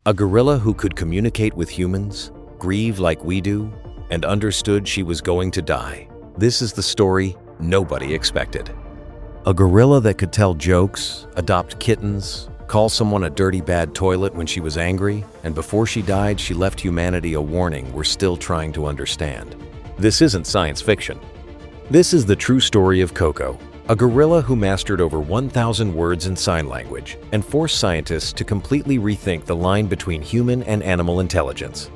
A gorilla who could communicate with humans, grieve like we do, and understood she was going to die. This is the story nobody expected. A gorilla that could tell jokes, adopt kittens, call someone a dirty bad toilet when she was angry, and before she died she left humanity a warning we're still trying to understand. This isn't science fiction. This is the true story of Koko, a gorilla who mastered over 1,000 words in sign language and forced scientists to completely rethink the line between human and animal intelligence.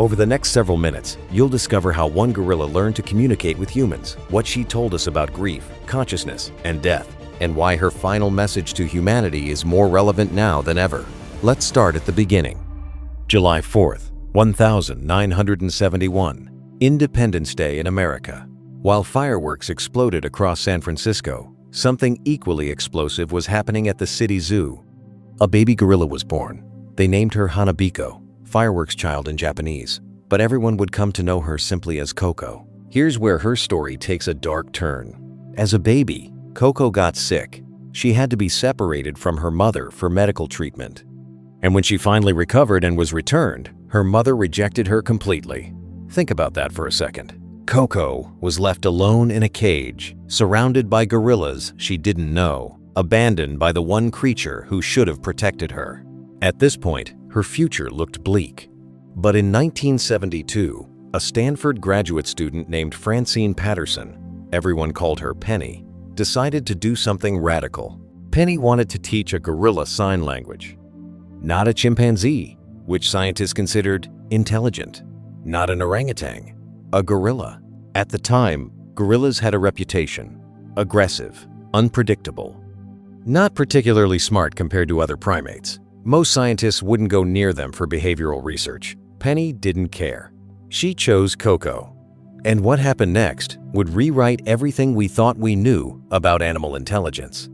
Over the next several minutes, you'll discover how one gorilla learned to communicate with humans, what she told us about grief, consciousness, and death, and why her final message to humanity is more relevant now than ever. Let's start at the beginning. July 4th, 1971, Independence Day in America. While fireworks exploded across San Francisco, something equally explosive was happening at the city zoo. A baby gorilla was born. They named her Hanabiko, fireworks child in Japanese, but everyone would come to know her simply as Koko. Here's where her story takes a dark turn. As a baby, Koko got sick. She had to be separated from her mother for medical treatment. And when she finally recovered and was returned, her mother rejected her completely. Think about that for a second. Koko was left alone in a cage, surrounded by gorillas she didn't know, abandoned by the one creature who should have protected her. At this point, her future looked bleak. But in 1972, a Stanford graduate student named Francine Patterson, everyone called her Penny, decided to do something radical. Penny wanted to teach a gorilla sign language. Not a chimpanzee, which scientists considered intelligent. Not an orangutan. A gorilla. At the time, gorillas had a reputation: aggressive, unpredictable, not particularly smart compared to other primates. Most scientists wouldn't go near them for behavioral research. Penny didn't care. She chose Koko. And what happened next would rewrite everything we thought we knew about animal intelligence.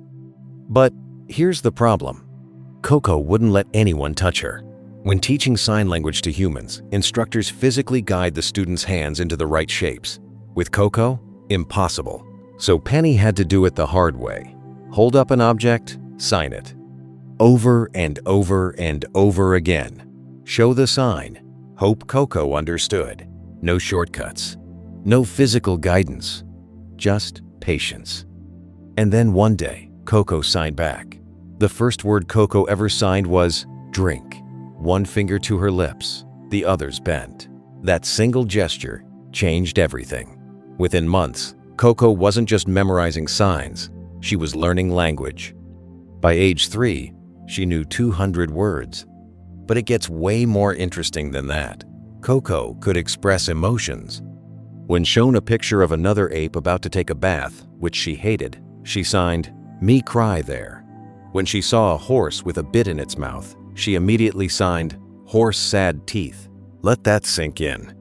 But here's the problem. Koko wouldn't let anyone touch her. When teaching sign language to humans, instructors physically guide the students' hands into the right shapes. With Koko, impossible. So Penny had to do it the hard way. Hold up an object, sign it. Over and over and over again. Show the sign. Hope Koko understood. No shortcuts. No physical guidance. Just patience. And then one day, Koko signed back. The first word Koko ever signed was drink. One finger to her lips, the others bent. That single gesture changed everything. Within months, Koko wasn't just memorizing signs, she was learning language. By age 3, she knew 200 words. But it gets way more interesting than that. Koko could express emotions. When shown a picture of another ape about to take a bath, which she hated, she signed, "Me cry there." When she saw a horse with a bit in its mouth, she immediately signed, "Horse sad teeth." Let that sink in.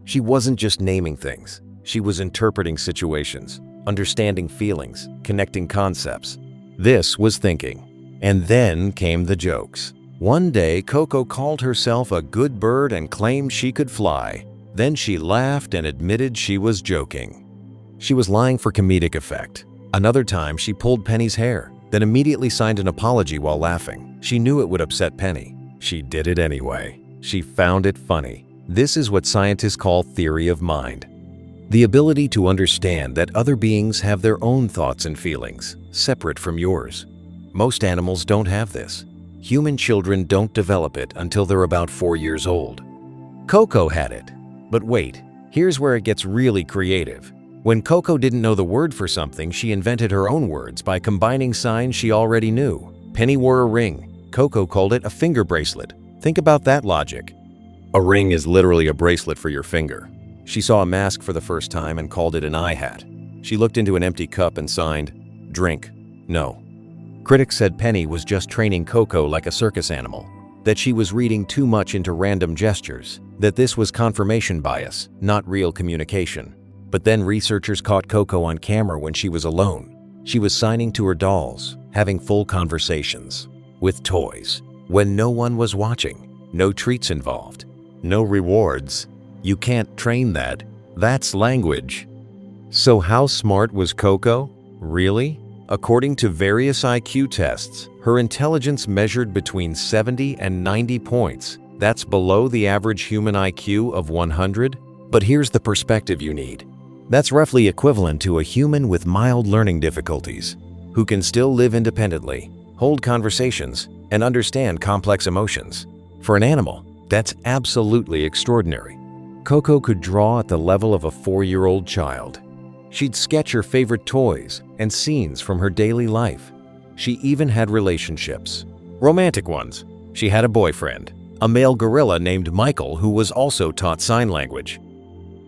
She wasn't just naming things. She was interpreting situations, understanding feelings, connecting concepts. This was thinking. And then came the jokes. One day, Koko called herself a good bird and claimed she could fly. Then she laughed and admitted she was joking. She was lying for comedic effect. Another time, she pulled Penny's hair, then immediately signed an apology while laughing. She knew it would upset Penny. She did it anyway. She found it funny. This is what scientists call theory of mind. The ability to understand that other beings have their own thoughts and feelings, separate from yours. Most animals don't have this. Human children don't develop it until they're about 4 years old. Koko had it. But wait, here's where it gets really creative. When Koko didn't know the word for something, she invented her own words by combining signs she already knew. Penny wore a ring. Koko called it a finger bracelet. Think about that logic. A ring is literally a bracelet for your finger. She saw a mask for the first time and called it an eye hat. She looked into an empty cup and signed, "Drink." No. Critics said Penny was just training Koko like a circus animal, that she was reading too much into random gestures, that this was confirmation bias, not real communication. But then researchers caught Koko on camera when she was alone. She was signing to her dolls, having full conversations, with toys, when no one was watching, no treats involved, no rewards. You can't train that. That's language. So how smart was Koko? Really? According to various IQ tests, her intelligence measured between 70 and 90 points. That's below the average human IQ of 100. But here's the perspective you need. That's roughly equivalent to a human with mild learning difficulties, who can still live independently, hold conversations, and understand complex emotions. For an animal, that's absolutely extraordinary. Koko could draw at the level of a 4-year-old child. She'd sketch her favorite toys and scenes from her daily life. She even had relationships. Romantic ones. She had a boyfriend, a male gorilla named Michael who was also taught sign language.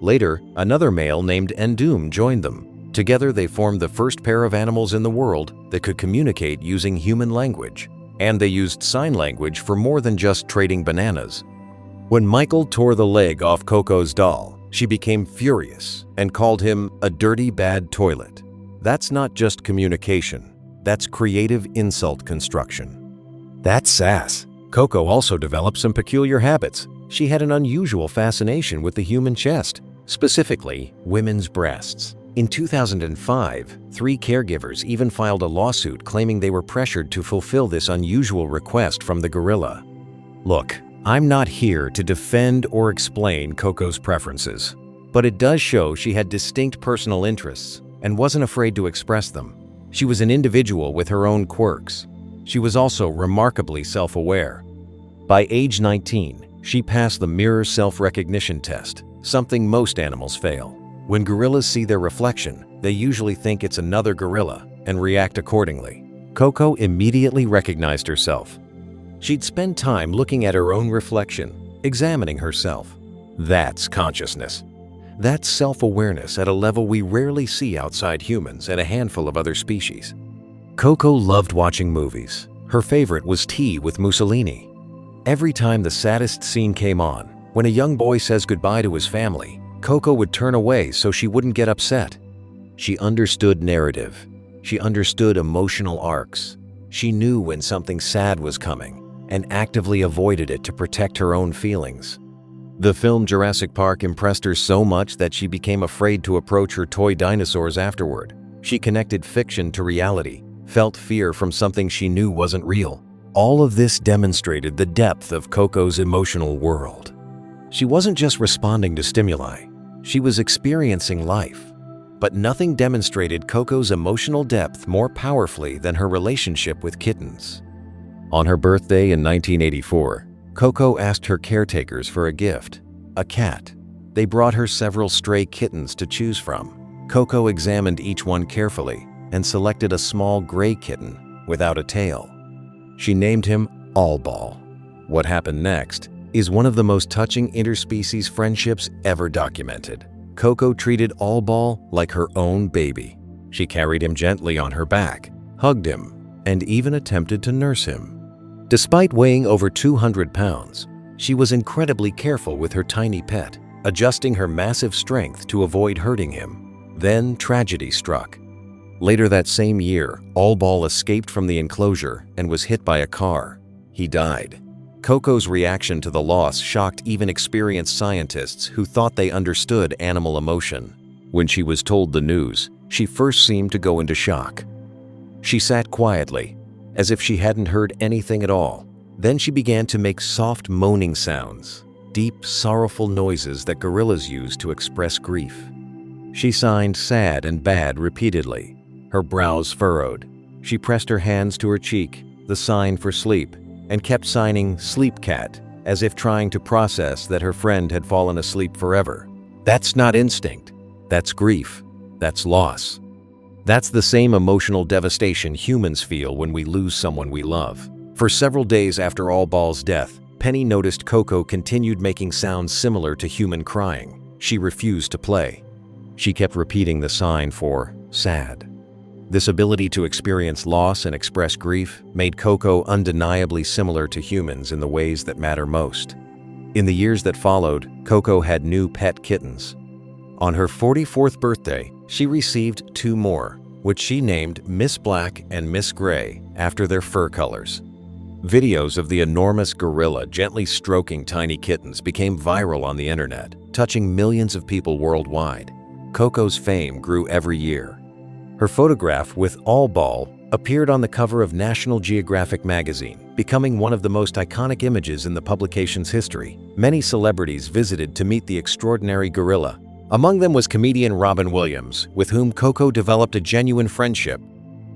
Later, another male named Endum joined them. Together they formed the first pair of animals in the world that could communicate using human language. And they used sign language for more than just trading bananas. When Michael tore the leg off Koko's doll, she became furious and called him a dirty, bad toilet. That's not just communication. That's creative insult construction. That's sass. Koko also developed some peculiar habits. She had an unusual fascination with the human chest, specifically women's breasts. In 2005, 3 caregivers even filed a lawsuit claiming they were pressured to fulfill this unusual request from the gorilla. Look, I'm not here to defend or explain Koko's preferences, but it does show she had distinct personal interests and wasn't afraid to express them. She was an individual with her own quirks. She was also remarkably self-aware. By age 19, she passed the mirror self-recognition test, something most animals fail. When gorillas see their reflection, they usually think it's another gorilla and react accordingly. Koko immediately recognized herself. She'd spend time looking at her own reflection, examining herself. That's consciousness. That's self-awareness at a level we rarely see outside humans and a handful of other species. Koko loved watching movies. Her favorite was Tea with Mussolini. Every time the saddest scene came on, when a young boy says goodbye to his family, Koko would turn away so she wouldn't get upset. She understood narrative. She understood emotional arcs. She knew when something sad was coming and actively avoided it to protect her own feelings. The film Jurassic Park impressed her so much that she became afraid to approach her toy dinosaurs afterward. She connected fiction to reality, felt fear from something she knew wasn't real. All of this demonstrated the depth of Koko's emotional world. She wasn't just responding to stimuli, she was experiencing life. But nothing demonstrated Koko's emotional depth more powerfully than her relationship with kittens. On her birthday in 1984, Koko asked her caretakers for a gift, a cat. They brought her several stray kittens to choose from. Koko examined each one carefully and selected a small gray kitten without a tail. She named him Allball. What happened next is one of the most touching interspecies friendships ever documented. Koko treated Allball like her own baby. She carried him gently on her back, hugged him, and even attempted to nurse him. Despite weighing over 200 pounds, she was incredibly careful with her tiny pet, adjusting her massive strength to avoid hurting him. Then tragedy struck. Later that same year, Allball escaped from the enclosure and was hit by a car. He died. Koko's reaction to the loss shocked even experienced scientists who thought they understood animal emotion. When she was told the news, she first seemed to go into shock. She sat quietly, as if she hadn't heard anything at all. Then she began to make soft moaning sounds, deep, sorrowful noises that gorillas use to express grief. She signed sad and bad repeatedly, her brows furrowed. She pressed her hands to her cheek, the sign for sleep, and kept signing Sleep Cat, as if trying to process that her friend had fallen asleep forever. That's not instinct. That's grief. That's loss. That's the same emotional devastation humans feel when we lose someone we love. For several days after Allball's death, Penny noticed Koko continued making sounds similar to human crying. She refused to play. She kept repeating the sign for sad. This ability to experience loss and express grief made Koko undeniably similar to humans in the ways that matter most. In the years that followed, Koko had new pet kittens. On her 44th birthday, she received 2 more, which she named Miss Black and Miss Gray after their fur colors. Videos of the enormous gorilla gently stroking tiny kittens became viral on the internet, touching millions of people worldwide. Koko's fame grew every year. Her photograph with All Ball appeared on the cover of National Geographic magazine, becoming one of the most iconic images in the publication's history. Many celebrities visited to meet the extraordinary gorilla. Among them was comedian Robin Williams, with whom Koko developed a genuine friendship.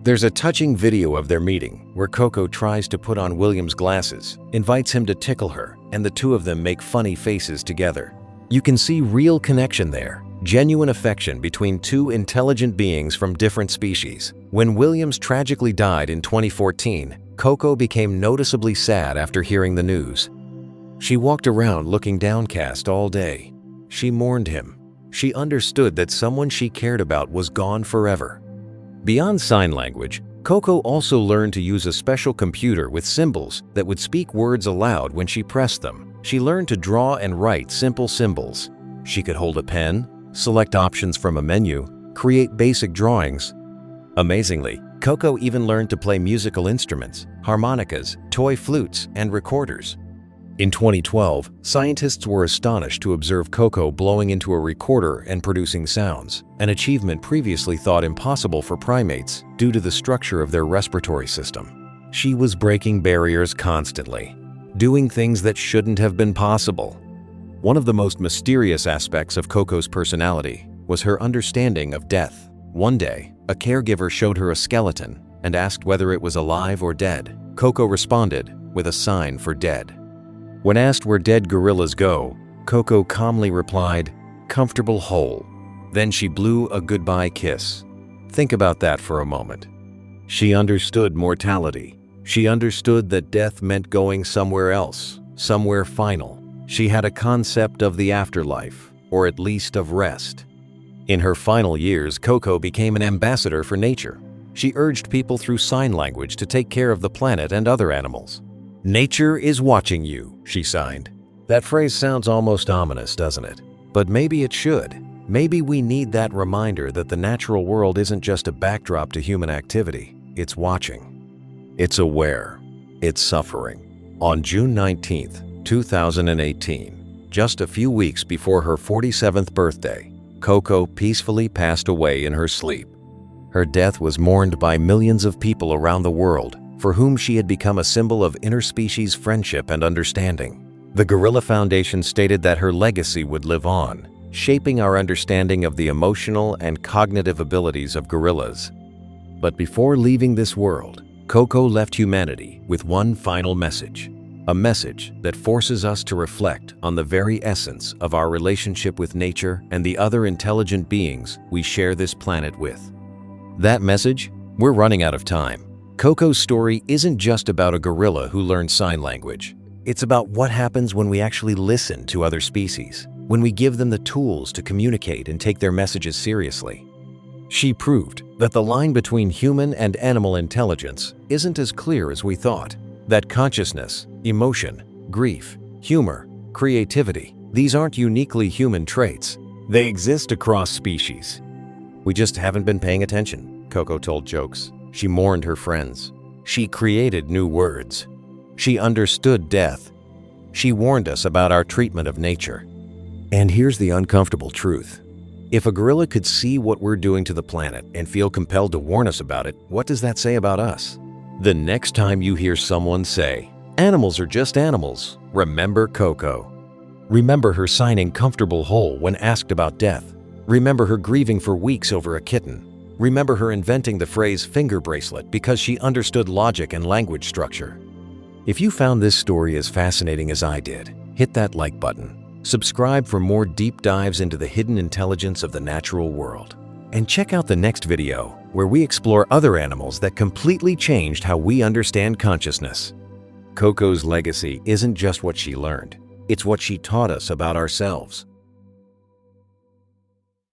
There's a touching video of their meeting where Koko tries to put on Williams' glasses, invites him to tickle her, and the two of them make funny faces together. You can see real connection there, genuine affection between two intelligent beings from different species. When Williams tragically died in 2014, Koko became noticeably sad after hearing the news. She walked around looking downcast all day. She mourned him. She understood that someone she cared about was gone forever. Beyond sign language, Koko also learned to use a special computer with symbols that would speak words aloud when she pressed them. She learned to draw and write simple symbols. She could hold a pen, select options from a menu, create basic drawings. Amazingly, Koko even learned to play musical instruments, harmonicas, toy flutes, and recorders. In 2012, scientists were astonished to observe Koko blowing into a recorder and producing sounds, an achievement previously thought impossible for primates due to the structure of their respiratory system. She was breaking barriers constantly, doing things that shouldn't have been possible. One of the most mysterious aspects of Koko's personality was her understanding of death. One day, a caregiver showed her a skeleton and asked whether it was alive or dead. Koko responded with a sign for dead. When asked where dead gorillas go, Koko calmly replied, "Comfortable hole." Then she blew a goodbye kiss. Think about that for a moment. She understood mortality. She understood that death meant going somewhere else, somewhere final. She had a concept of the afterlife, or at least of rest. In her final years, Koko became an ambassador for nature. She urged people through sign language to take care of the planet and other animals. "Nature is watching you," she signed. That phrase sounds almost ominous, doesn't it? But maybe it should. Maybe we need that reminder that the natural world isn't just a backdrop to human activity. It's watching. It's aware. It's suffering. On June 19th, 2018, just a few weeks before her 47th birthday, Koko peacefully passed away in her sleep. Her death was mourned by millions of people around the world, for whom she had become a symbol of interspecies friendship and understanding. The Gorilla Foundation stated that her legacy would live on, shaping our understanding of the emotional and cognitive abilities of gorillas. But before leaving this world, Koko left humanity with one final message, a message that forces us to reflect on the very essence of our relationship with nature and the other intelligent beings we share this planet with. That message? We're running out of time. Koko's story isn't just about a gorilla who learned sign language. It's about what happens when we actually listen to other species, when we give them the tools to communicate and take their messages seriously. She proved that the line between human and animal intelligence isn't as clear as we thought. That consciousness, emotion, grief, humor, creativity, these aren't uniquely human traits. They exist across species. We just haven't been paying attention, Koko told jokes. She mourned her friends. She created new words. She understood death. She warned us about our treatment of nature. And here's the uncomfortable truth. If a gorilla could see what we're doing to the planet and feel compelled to warn us about it, what does that say about us? The next time you hear someone say, "Animals are just animals," remember Koko. Remember her signing "comfortable hole" when asked about death. Remember her grieving for weeks over a kitten. Remember her inventing the phrase "finger bracelet" because she understood logic and language structure. If you found this story as fascinating as I did, hit that like button. Subscribe for more deep dives into the hidden intelligence of the natural world. And check out the next video, where we explore other animals that completely changed how we understand consciousness. Koko's legacy isn't just what she learned, it's what she taught us about ourselves.